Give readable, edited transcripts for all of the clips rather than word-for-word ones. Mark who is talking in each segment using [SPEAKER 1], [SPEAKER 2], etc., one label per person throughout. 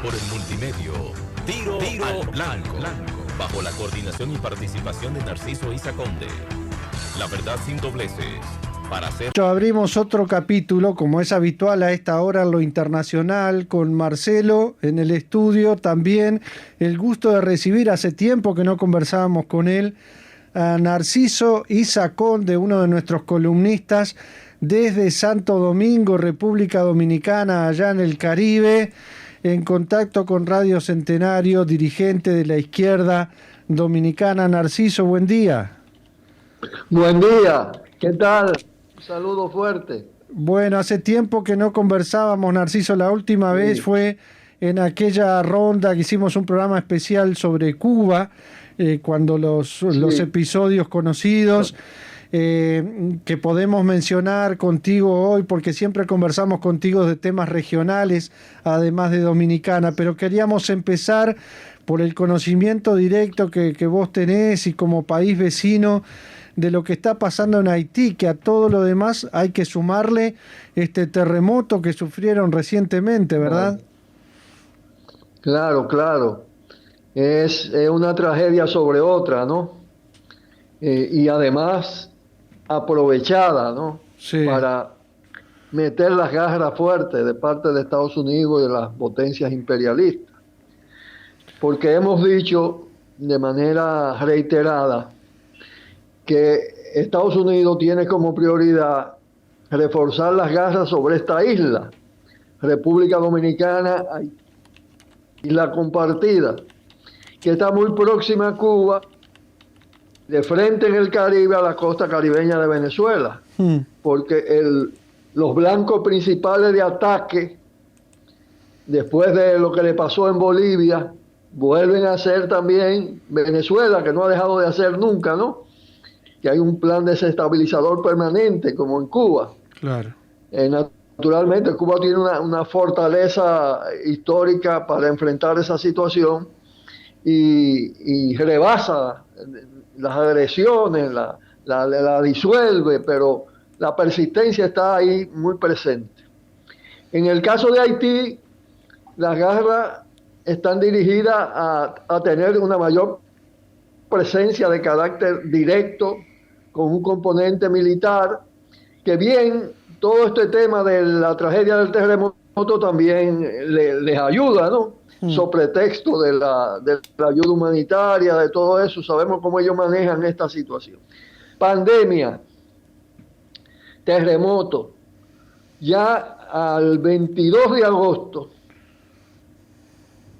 [SPEAKER 1] Por el multimedio, Tiro al Blanco, bajo la coordinación y participación de Narciso Isa Conde. La verdad sin dobleces. Para hacer...
[SPEAKER 2] Abrimos otro capítulo, como es habitual a esta hora en lo internacional, con Marcelo en el estudio. También el gusto de recibir, hace tiempo que no conversábamos con él, a Narciso Isa Conde, uno de nuestros columnistas desde Santo Domingo, República Dominicana, allá en el Caribe, en contacto con Radio Centenario, dirigente de la izquierda dominicana. Narciso, buen día.
[SPEAKER 3] Buen día, ¿qué tal? Un saludo fuerte.
[SPEAKER 2] Bueno, hace tiempo que no conversábamos, Narciso. La última vez fue en aquella ronda que hicimos un programa especial sobre Cuba, cuando los episodios conocidos que podemos mencionar contigo hoy, porque siempre conversamos contigo de temas regionales, además de Dominicana, pero queríamos empezar por el conocimiento directo que vos tenés y como país vecino de lo que está pasando en Haití, que a todo lo demás hay que sumarle este terremoto que sufrieron recientemente, ¿verdad?
[SPEAKER 3] Claro. Es una tragedia sobre otra, ¿no? Y además aprovechada, ¿no?
[SPEAKER 2] Sí.
[SPEAKER 3] Para meter las garras fuertes de parte de Estados Unidos y de las potencias imperialistas. Porque hemos dicho de manera reiterada que Estados Unidos tiene como prioridad reforzar las garras sobre esta isla, República Dominicana, isla compartida, que está muy próxima a Cuba, de frente en el Caribe a la costa caribeña de Venezuela, porque los blancos principales de ataque, después de lo que le pasó en Bolivia, vuelven a ser también Venezuela, que no ha dejado de hacer nunca, ¿no? Que hay un plan desestabilizador permanente, como en Cuba.
[SPEAKER 2] Claro.
[SPEAKER 3] Naturalmente, Cuba tiene una fortaleza histórica para enfrentar esa situación y rebasa las agresiones, la disuelve, pero la persistencia está ahí muy presente. En el caso de Haití, las garras están dirigidas a tener una mayor presencia de carácter directo con un componente militar, que bien, todo este tema de la tragedia del terremoto también les ayuda, ¿no? Sobre pretexto de la ayuda humanitaria, de todo eso, sabemos cómo ellos manejan esta situación. Pandemia, terremoto, ya al 22 de agosto,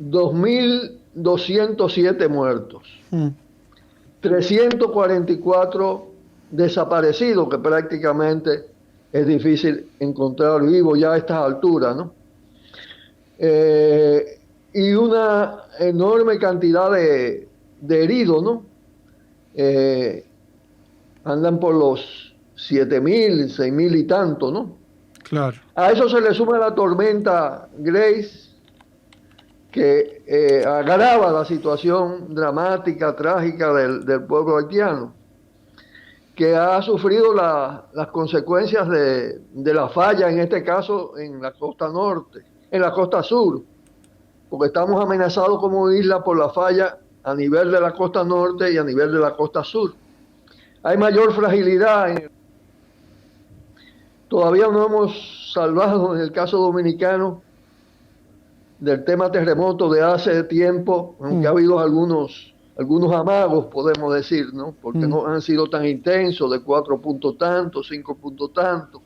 [SPEAKER 3] 2.207 muertos, 344 desaparecidos, que prácticamente es difícil encontrar vivos ya a estas alturas, ¿no? Y una enorme cantidad de heridos, ¿no? Andan por los 7.000, 6.000 y tanto, ¿no?
[SPEAKER 2] Claro.
[SPEAKER 3] A eso se le suma la tormenta Grace, que agrava la situación dramática, trágica del pueblo haitiano, que ha sufrido las consecuencias de la falla, en este caso en la costa norte, en la costa sur, porque estamos amenazados como isla por la falla a nivel de la costa norte y a nivel de la costa sur. Hay mayor fragilidad. Todavía no hemos salvado, en el caso dominicano, del tema terremoto de hace tiempo, aunque ha habido algunos amagos, podemos decir, ¿no? Porque no han sido tan intensos, de 4 puntos tanto, 5 puntos tanto.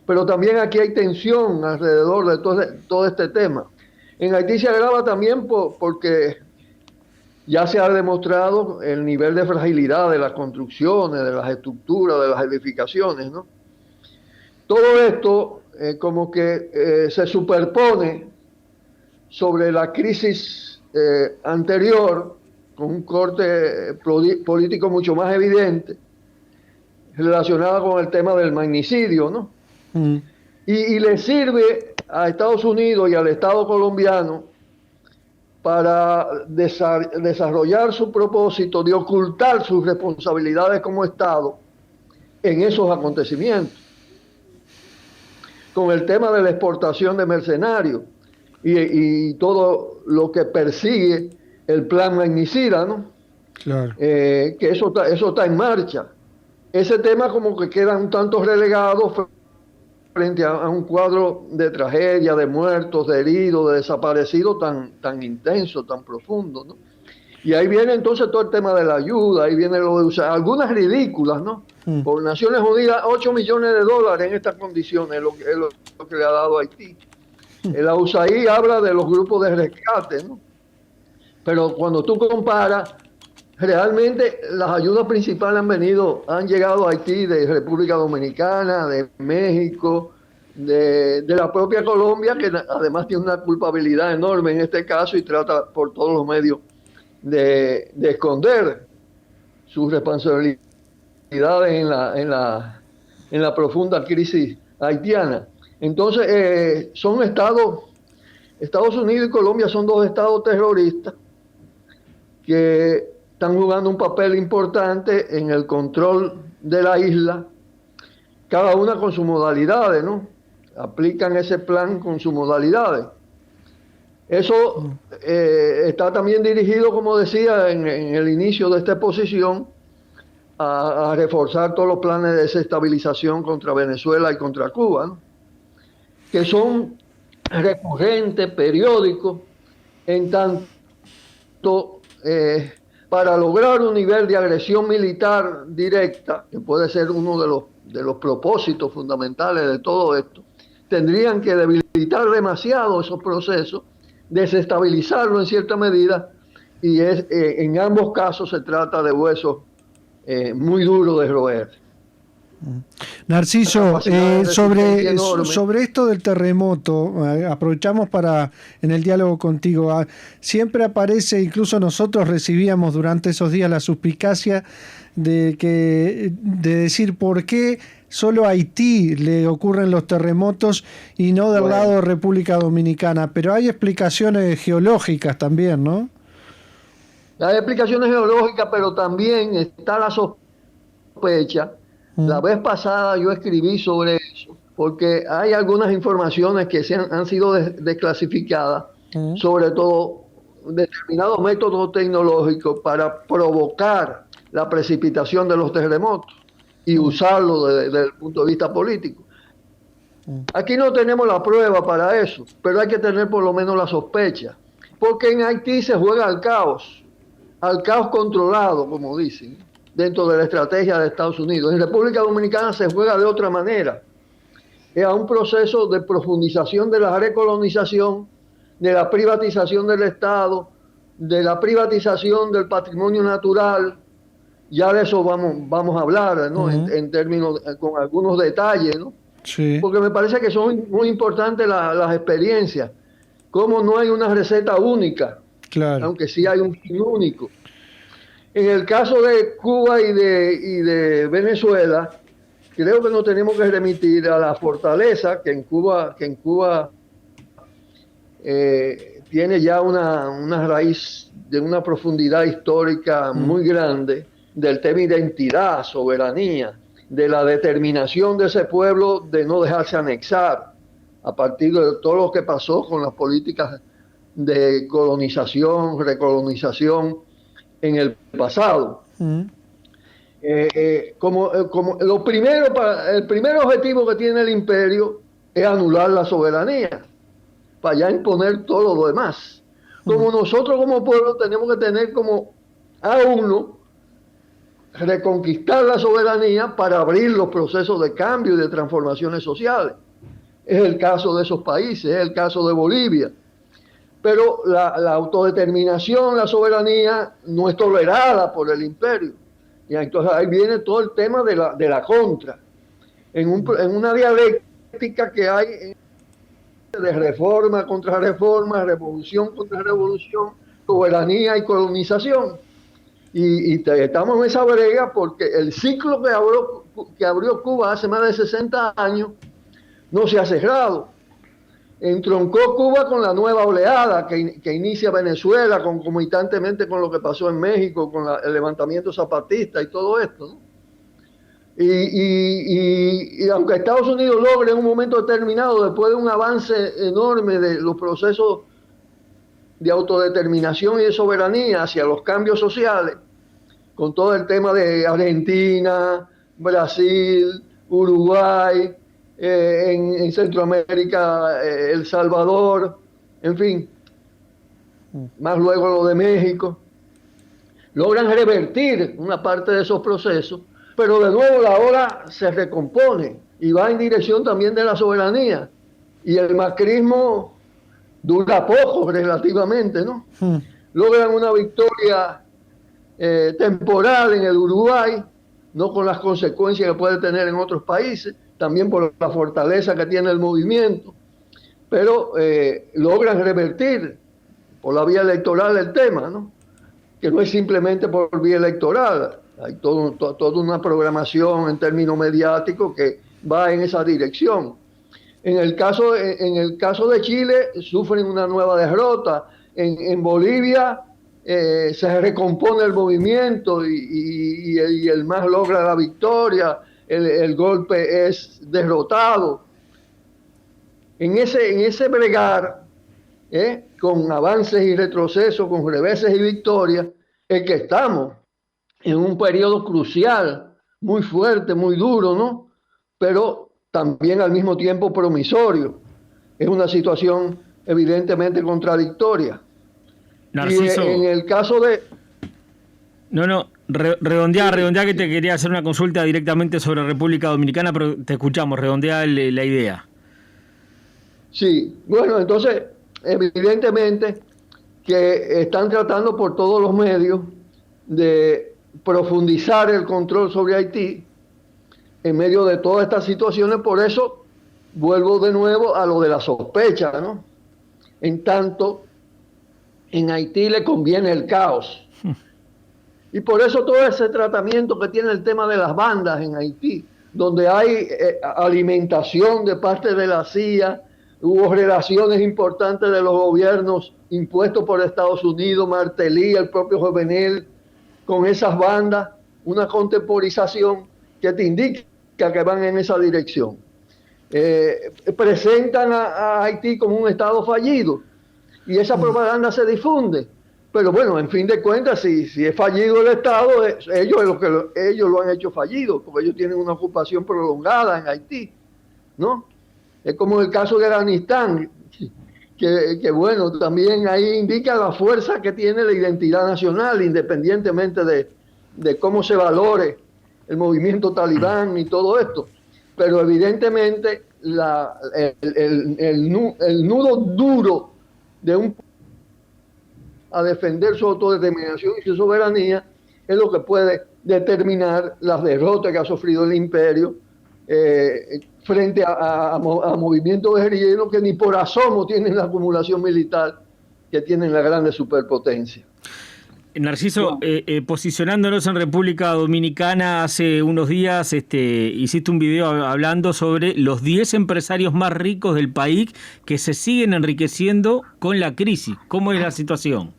[SPEAKER 3] Pero también aquí hay tensión alrededor de todo este tema. En Haití se agrava también porque ya se ha demostrado el nivel de fragilidad de las construcciones, de las estructuras, de las edificaciones, ¿no? Todo esto como que se superpone sobre la crisis anterior, con un corte político mucho más evidente, relacionado con el tema del magnicidio, ¿no? Y le sirve a Estados Unidos y al Estado colombiano para desarrollar su propósito de ocultar sus responsabilidades como Estado en esos acontecimientos. Con el tema de la exportación de mercenarios, y todo lo que persigue el plan magnicida, ¿no?
[SPEAKER 2] Claro.
[SPEAKER 3] Que eso está en marcha. Ese tema como que queda un tanto relegado frente a un cuadro de tragedia, de muertos, de heridos, de desaparecidos tan intenso, tan profundo, ¿no? Y ahí viene entonces todo el tema de la ayuda, ahí viene lo de usar, algunas ridículas, ¿no? Por Naciones Unidas, 8 millones de dólares en estas condiciones es lo que le ha dado a Haití. La USAID habla de los grupos de rescate, ¿no? Pero cuando tú comparas, realmente las ayudas principales han llegado a Haití de República Dominicana, de México, de la propia Colombia, que además tiene una culpabilidad enorme en este caso y trata por todos los medios de esconder sus responsabilidades en la profunda crisis haitiana. Entonces, son Estados Unidos y Colombia son dos estados terroristas que están jugando un papel importante en el control de la isla, cada una con sus modalidades, ¿no? Aplican ese plan con sus modalidades. Eso está también dirigido, como decía en el inicio de esta exposición, a reforzar todos los planes de desestabilización contra Venezuela y contra Cuba, ¿no? Que son recurrentes, periódicos, en tanto para lograr un nivel de agresión militar directa, que puede ser uno de los propósitos fundamentales de todo esto, tendrían que debilitar demasiado esos procesos, desestabilizarlo en cierta medida, y en ambos casos se trata de huesos muy duros de roer.
[SPEAKER 2] Narciso, sobre esto del terremoto, aprovechamos para en el diálogo contigo. Siempre aparece, incluso nosotros recibíamos durante esos días la suspicacia de decir por qué solo a Haití le ocurren los terremotos y no del lado de República Dominicana. Pero hay explicaciones geológicas también, ¿no?
[SPEAKER 3] Hay explicaciones geológicas, pero también está la sospecha. La vez pasada yo escribí sobre eso, porque hay algunas informaciones que han sido desclasificadas, sobre todo determinados métodos tecnológicos para provocar la precipitación de los terremotos y usarlo desde el punto de vista político. Aquí no tenemos la prueba para eso, pero hay que tener por lo menos la sospecha, porque en Haití se juega al caos controlado, como dicen, dentro de la estrategia de Estados Unidos. En República Dominicana se juega de otra manera. Es a un proceso de profundización de la recolonización, de la privatización del Estado, de la privatización del patrimonio natural. Ya de eso vamos a hablar, ¿no? En términos, con algunos detalles, ¿no?
[SPEAKER 2] Sí.
[SPEAKER 3] Porque me parece que son muy importantes las experiencias. Como no hay una receta única,
[SPEAKER 2] claro,
[SPEAKER 3] aunque sí hay un fin único. En el caso de Cuba y de Venezuela, creo que nos tenemos que remitir a la fortaleza que en Cuba tiene ya una raíz de una profundidad histórica muy grande, del tema identidad, soberanía, de la determinación de ese pueblo de no dejarse anexar a partir de todo lo que pasó con las políticas de colonización, recolonización en el pasado. Como el primer objetivo que tiene el imperio es anular la soberanía para ya imponer todo lo demás. Como nosotros como pueblo tenemos que tener como a uno reconquistar la soberanía para abrir los procesos de cambio y de transformaciones sociales. Es el caso de esos países, es el caso de Bolivia. Pero la autodeterminación, la soberanía no es tolerada por el imperio. Y entonces ahí viene todo el tema de la contra. En una dialéctica que hay de reforma contra reforma, revolución contra revolución, soberanía y colonización. Y estamos en esa brega porque el ciclo que abrió Cuba hace más de 60 años no se ha cerrado. Entroncó Cuba con la nueva oleada que inicia Venezuela, concomitantemente con lo que pasó en México, con el levantamiento zapatista y todo esto, ¿no? Y aunque Estados Unidos logre en un momento determinado, después de un avance enorme de los procesos de autodeterminación y de soberanía hacia los cambios sociales, con todo el tema de Argentina, Brasil, Uruguay, en Centroamérica, El Salvador, en fin, más luego lo de México, logran revertir una parte de esos procesos, pero de nuevo la ola se recompone y va en dirección también de la soberanía. Y el macrismo dura poco relativamente, ¿no? Logran una victoria temporal en el Uruguay, no con las consecuencias que puede tener en otros países, también por la fortaleza que tiene el movimiento, pero logran revertir por la vía electoral el tema, ¿no? Que no es simplemente por vía electoral, hay toda una programación en términos mediáticos que va en esa dirección. En el caso de Chile sufren una nueva derrota. En Bolivia se recompone el movimiento y el MAS logra la victoria, el golpe es derrotado. En ese bregar, con avances y retrocesos, con reveses y victorias, es que estamos en un periodo crucial, muy fuerte, muy duro, ¿no? Pero también al mismo tiempo promisorio. Es una situación evidentemente contradictoria.
[SPEAKER 4] Narciso.
[SPEAKER 3] Y en el caso de...
[SPEAKER 4] Redondea que te quería hacer una consulta directamente sobre República Dominicana, pero te escuchamos, redondea la idea.
[SPEAKER 3] Sí, bueno, entonces, evidentemente que están tratando por todos los medios de profundizar el control sobre Haití en medio de todas estas situaciones. Por eso vuelvo de nuevo a lo de la sospecha, ¿no? En tanto, en Haití le conviene el caos. Y por eso todo ese tratamiento que tiene el tema de las bandas en Haití, donde hay alimentación de parte de la CIA, hubo relaciones importantes de los gobiernos impuestos por Estados Unidos, Martelly, el propio Jovenel, con esas bandas, una contemporización que te indica que van en esa dirección. Presentan a Haití como un Estado fallido y esa propaganda se difunde. Pero bueno, en fin de cuentas, si es fallido el Estado, ellos lo han hecho fallido, porque ellos tienen una ocupación prolongada en Haití, ¿no? Es como el caso de Afganistán, que bueno, también ahí indica la fuerza que tiene la identidad nacional, independientemente de cómo se valore el movimiento talibán y todo esto. Pero evidentemente el nudo duro de un a defender su autodeterminación y su soberanía es lo que puede determinar las derrotas que ha sufrido el imperio frente a movimientos guerrilleros que ni por asomo tienen la acumulación militar que tienen las grandes superpotencias.
[SPEAKER 4] Narciso, posicionándonos en República Dominicana, hace unos días hiciste un video hablando sobre los 10 empresarios más ricos del país que se siguen enriqueciendo con la crisis. ¿Cómo es la situación?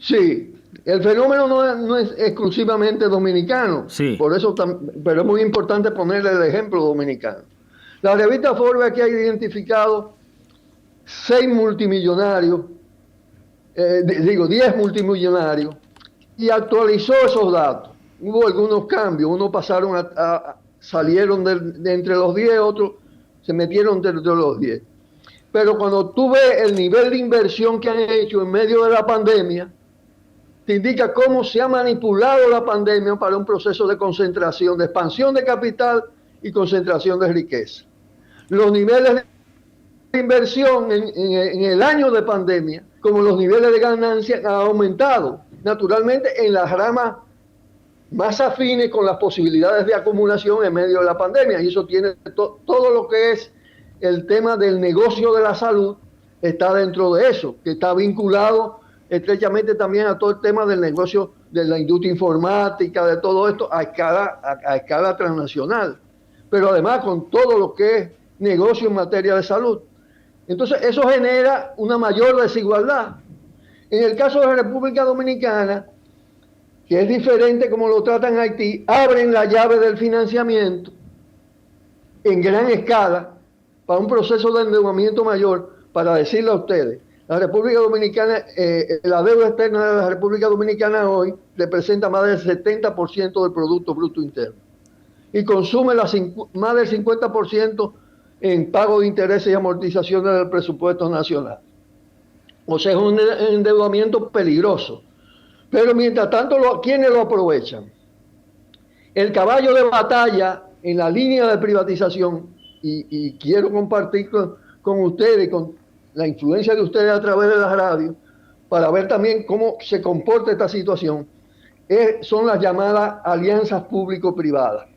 [SPEAKER 3] Sí, el fenómeno no es exclusivamente dominicano,
[SPEAKER 4] sí.
[SPEAKER 3] Por eso, pero es muy importante ponerle el ejemplo dominicano. La revista Forbes aquí ha identificado 6 multimillonarios, 10 multimillonarios, y actualizó esos datos. Hubo algunos cambios, unos pasaron salieron de entre los 10, otros se metieron dentro de los 10. Pero cuando tú ves el nivel de inversión que han hecho en medio de la pandemia, te indica cómo se ha manipulado la pandemia para un proceso de concentración, de expansión de capital y concentración de riqueza. Los niveles de inversión en el año de pandemia, como los niveles de ganancia, han aumentado. Naturalmente, en las ramas más afines con las posibilidades de acumulación en medio de la pandemia. Y eso tiene todo lo que es el tema del negocio de la salud, está dentro de eso, que está vinculado estrechamente también a todo el tema del negocio de la industria informática, de todo esto a escala transnacional, pero además con todo lo que es negocio en materia de salud. Entonces eso genera una mayor desigualdad. En el caso de la República Dominicana, que es diferente como lo tratan en Haití, abren la llave del financiamiento en gran escala para un proceso de endeudamiento mayor, para decirle a ustedes, la República Dominicana, la deuda externa de la República Dominicana hoy representa más del 70% del Producto Bruto Interno y consume más del 50% en pago de intereses y amortizaciones del presupuesto nacional. O sea, es un endeudamiento peligroso. Pero mientras tanto, ¿quiénes lo aprovechan? El caballo de batalla en la línea de privatización, y quiero compartir con ustedes, con la influencia de ustedes a través de las radios, para ver también cómo se comporta esta situación, son las llamadas alianzas público-privadas,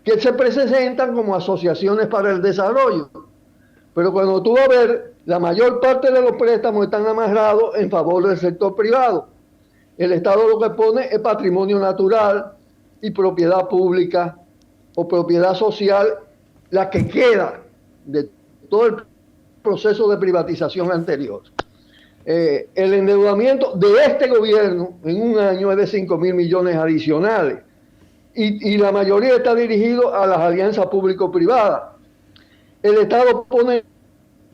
[SPEAKER 3] que se presentan como asociaciones para el desarrollo. Pero cuando tú vas a ver, la mayor parte de los préstamos están amarrados en favor del sector privado. El Estado lo que pone es patrimonio natural y propiedad pública o propiedad social, la que queda de todo el proceso de privatización anterior. El endeudamiento de este gobierno en un año es de 5.000 millones adicionales y la mayoría está dirigido a las alianzas público-privadas. El Estado pone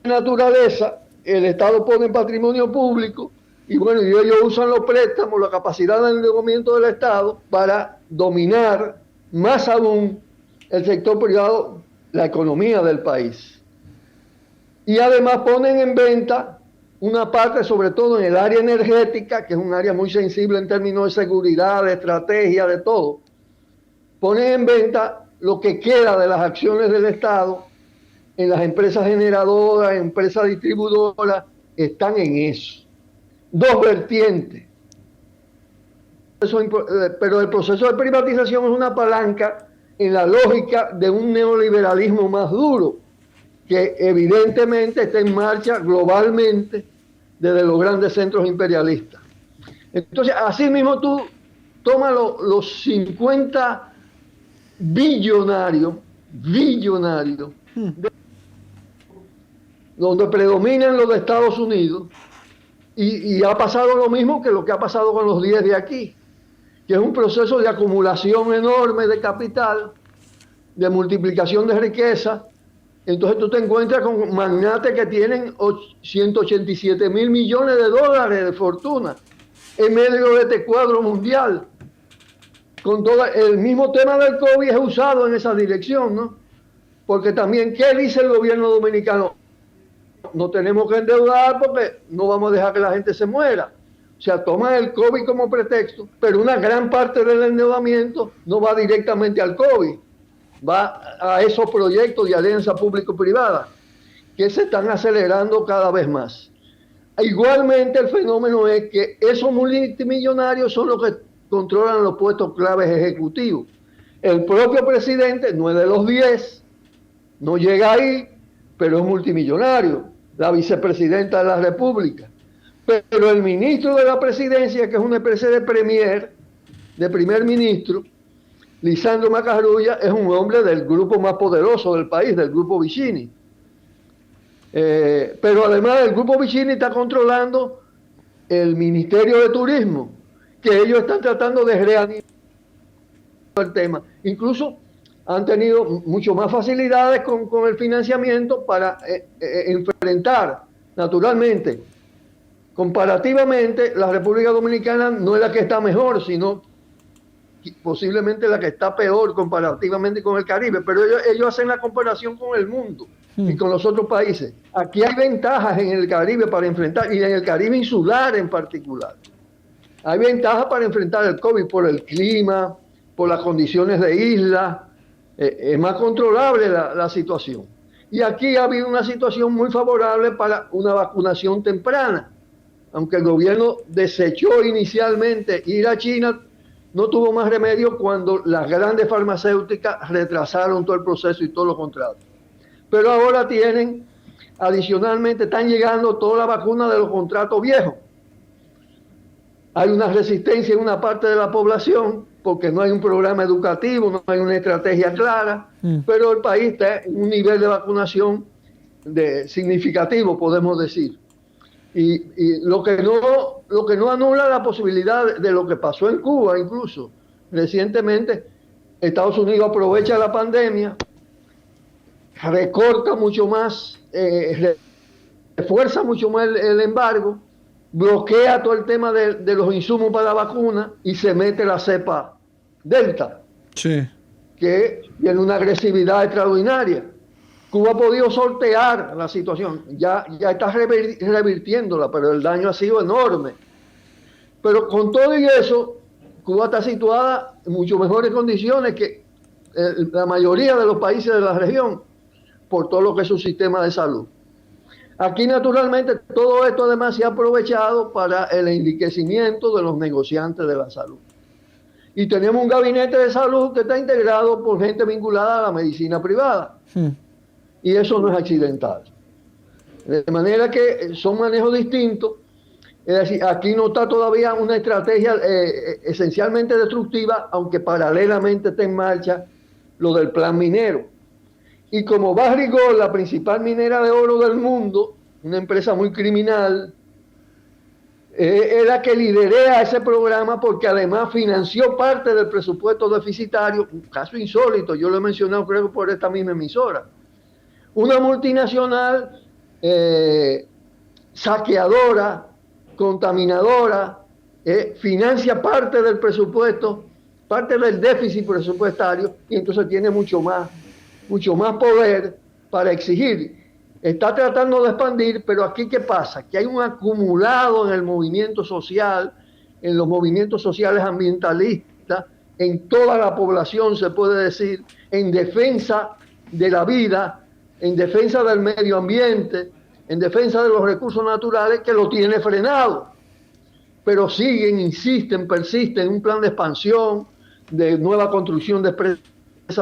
[SPEAKER 3] naturaleza, el Estado pone patrimonio público y bueno, y ellos usan los préstamos, la capacidad de endeudamiento del Estado para dominar más aún el sector privado, la economía del país. Y además ponen en venta una parte, sobre todo en el área energética, que es un área muy sensible en términos de seguridad, de estrategia, de todo. Ponen en venta lo que queda de las acciones del Estado en las empresas generadoras, empresas distribuidoras, están en eso. Dos vertientes. Pero el proceso de privatización es una palanca en la lógica de un neoliberalismo más duro, que evidentemente está en marcha globalmente desde los grandes centros imperialistas. Entonces, así mismo tú tomas los 50 billonarios, donde predominan los de Estados Unidos, y ha pasado lo mismo que lo que ha pasado con los 10 de aquí, que es un proceso de acumulación enorme de capital, de multiplicación de riqueza. Entonces tú te encuentras con magnates que tienen 187.000 millones de dólares de fortuna en medio de este cuadro mundial. Con todo el mismo tema del COVID es usado en esa dirección, ¿no? Porque también, ¿qué dice el gobierno dominicano? No tenemos que endeudar porque no vamos a dejar que la gente se muera. O sea, toman el COVID como pretexto, pero una gran parte del endeudamiento no va directamente al COVID, va a esos proyectos de alianza público-privada que se están acelerando cada vez más. Igualmente el fenómeno es que esos multimillonarios son los que controlan los puestos claves ejecutivos. El propio presidente no es de los 10, no llega ahí, pero es multimillonario. La vicepresidenta de la República. Pero el ministro de la presidencia, que es una especie de primer ministro, Lisandro Macarrulla, es un hombre del grupo más poderoso del país, del grupo Vicini. Pero además el grupo Vicini está controlando el Ministerio de Turismo, que ellos están tratando de reanimar el tema. Incluso han tenido mucho más facilidades con el financiamiento para enfrentar, naturalmente. Comparativamente, la República Dominicana no es la que está mejor, sino posiblemente la que está peor comparativamente con el Caribe, pero ellos hacen la comparación con el mundo y con los otros países. Aquí hay ventajas en el Caribe para enfrentar, y en el Caribe insular en particular. Hay ventajas para enfrentar el COVID por el clima, por las condiciones de isla. Es más controlable la situación. Y aquí ha habido una situación muy favorable para una vacunación temprana. Aunque el gobierno desechó inicialmente ir a China, no tuvo más remedio cuando las grandes farmacéuticas retrasaron todo el proceso y todos los contratos. Pero ahora adicionalmente están llegando toda la vacuna de los contratos viejos. Hay una resistencia en una parte de la población porque no hay un programa educativo, no hay una estrategia clara, pero el país está en un nivel de vacunación significativo, podemos decir. Y lo que no anula la posibilidad de lo que pasó en Cuba, incluso recientemente, Estados Unidos aprovecha la pandemia, recorta mucho más, refuerza mucho más el embargo, bloquea todo el tema de los insumos para la vacuna y se mete la cepa Delta,
[SPEAKER 2] Sí.
[SPEAKER 3] que tiene una agresividad extraordinaria. Cuba ha podido sortear la situación, ya está revirtiéndola, pero el daño ha sido enorme. Pero con todo y eso, Cuba está situada en mucho mejores condiciones que la mayoría de los países de la región, por todo lo que es su sistema de salud. Aquí, naturalmente, todo esto además se ha aprovechado para el enriquecimiento de los negociantes de la salud. Y tenemos un gabinete de salud que está integrado por gente vinculada a la medicina privada. Y eso no es accidental. De manera que son manejos distintos. Es decir, aquí no está todavía una estrategia esencialmente destructiva, aunque paralelamente está en marcha lo del plan minero. Y como Barrick-Gold, la principal minera de oro del mundo, una empresa muy criminal, es la que liderea ese programa porque además financió parte del presupuesto deficitario, un caso insólito, yo lo he mencionado creo por esta misma emisora. Una multinacional saqueadora, contaminadora, financia parte del presupuesto, parte del déficit presupuestario, y entonces tiene mucho más poder para exigir. Está tratando de expandir, pero aquí ¿qué pasa? Que hay un acumulado en el movimiento social, en los movimientos sociales ambientalistas, en toda la población se puede decir, en defensa de la vida, en defensa del medio ambiente, en defensa de los recursos naturales, que lo tiene frenado. Pero siguen, insisten, persisten en un plan de expansión, de nueva construcción de presas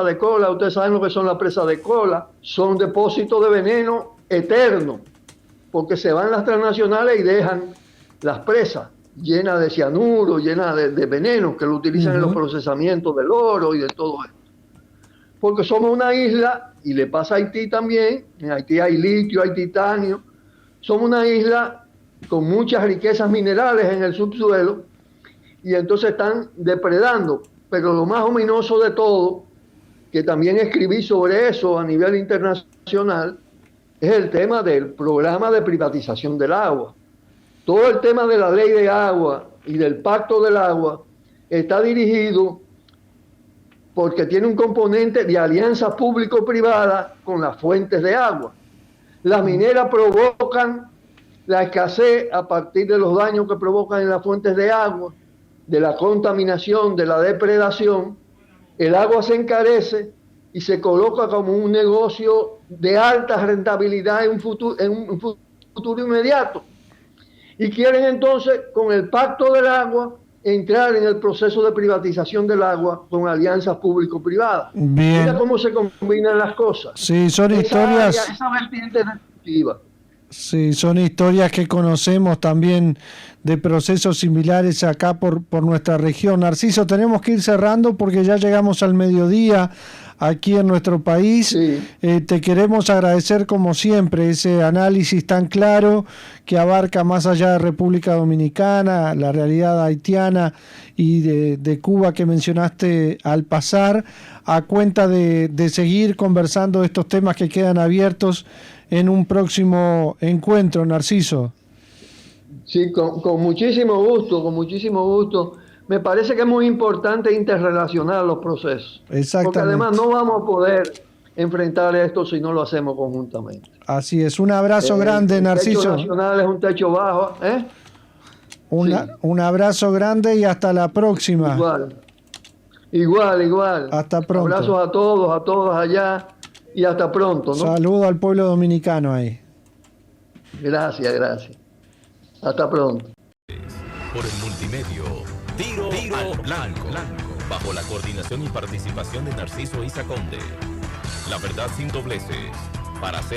[SPEAKER 3] de cola. Ustedes saben lo que son las presas de cola. Son depósitos de veneno eterno, porque se van las transnacionales y dejan las presas llenas de cianuro, llenas de veneno, que lo utilizan en los procesamientos del oro y de todo esto. Porque somos una isla, y le pasa a Haití también, en Haití hay litio, hay titanio, somos una isla con muchas riquezas minerales en el subsuelo, y entonces están depredando. Pero lo más ominoso de todo, que también escribí sobre eso a nivel internacional, es el tema del programa de privatización del agua. Todo el tema de la ley de agua y del pacto del agua está dirigido porque tiene un componente de alianza público-privada con las fuentes de agua. Las mineras provocan la escasez a partir de los daños que provocan en las fuentes de agua, de la contaminación, de la depredación. El agua se encarece y se coloca como un negocio de alta rentabilidad en un futuro inmediato. Y quieren entonces, con el pacto del agua, entrar en el proceso de privatización del agua con alianzas público-privadas. Mira cómo se combinan las cosas.
[SPEAKER 2] Sí, son historias.
[SPEAKER 3] Esa vertiente destructiva.
[SPEAKER 2] Sí, son historias que conocemos también de procesos similares acá por nuestra región. Narciso, tenemos que ir cerrando porque ya llegamos al mediodía aquí en nuestro país.
[SPEAKER 3] Sí.
[SPEAKER 2] Te queremos agradecer como siempre ese análisis tan claro que abarca más allá de República Dominicana, la realidad haitiana y de Cuba que mencionaste al pasar, a cuenta de seguir conversando de estos temas que quedan abiertos en un próximo encuentro, Narciso.
[SPEAKER 3] Sí, con muchísimo gusto, con muchísimo gusto. Me parece que es muy importante interrelacionar los procesos.
[SPEAKER 2] Exactamente.
[SPEAKER 3] Porque además no vamos a poder enfrentar esto si no lo hacemos conjuntamente.
[SPEAKER 2] Así es. Un abrazo grande, Narciso.
[SPEAKER 3] El techo nacional es un techo bajo.
[SPEAKER 2] Un abrazo grande y hasta la próxima.
[SPEAKER 3] Igual.
[SPEAKER 2] Hasta pronto.
[SPEAKER 3] Abrazos a todos allá y hasta pronto, ¿no?
[SPEAKER 2] Saludo al pueblo dominicano ahí.
[SPEAKER 3] Gracias. Hasta pronto.
[SPEAKER 1] Por el multimedio, Tiro al Blanco, bajo la coordinación y participación de Narciso Isa Conde. La verdad sin dobleces, para hacer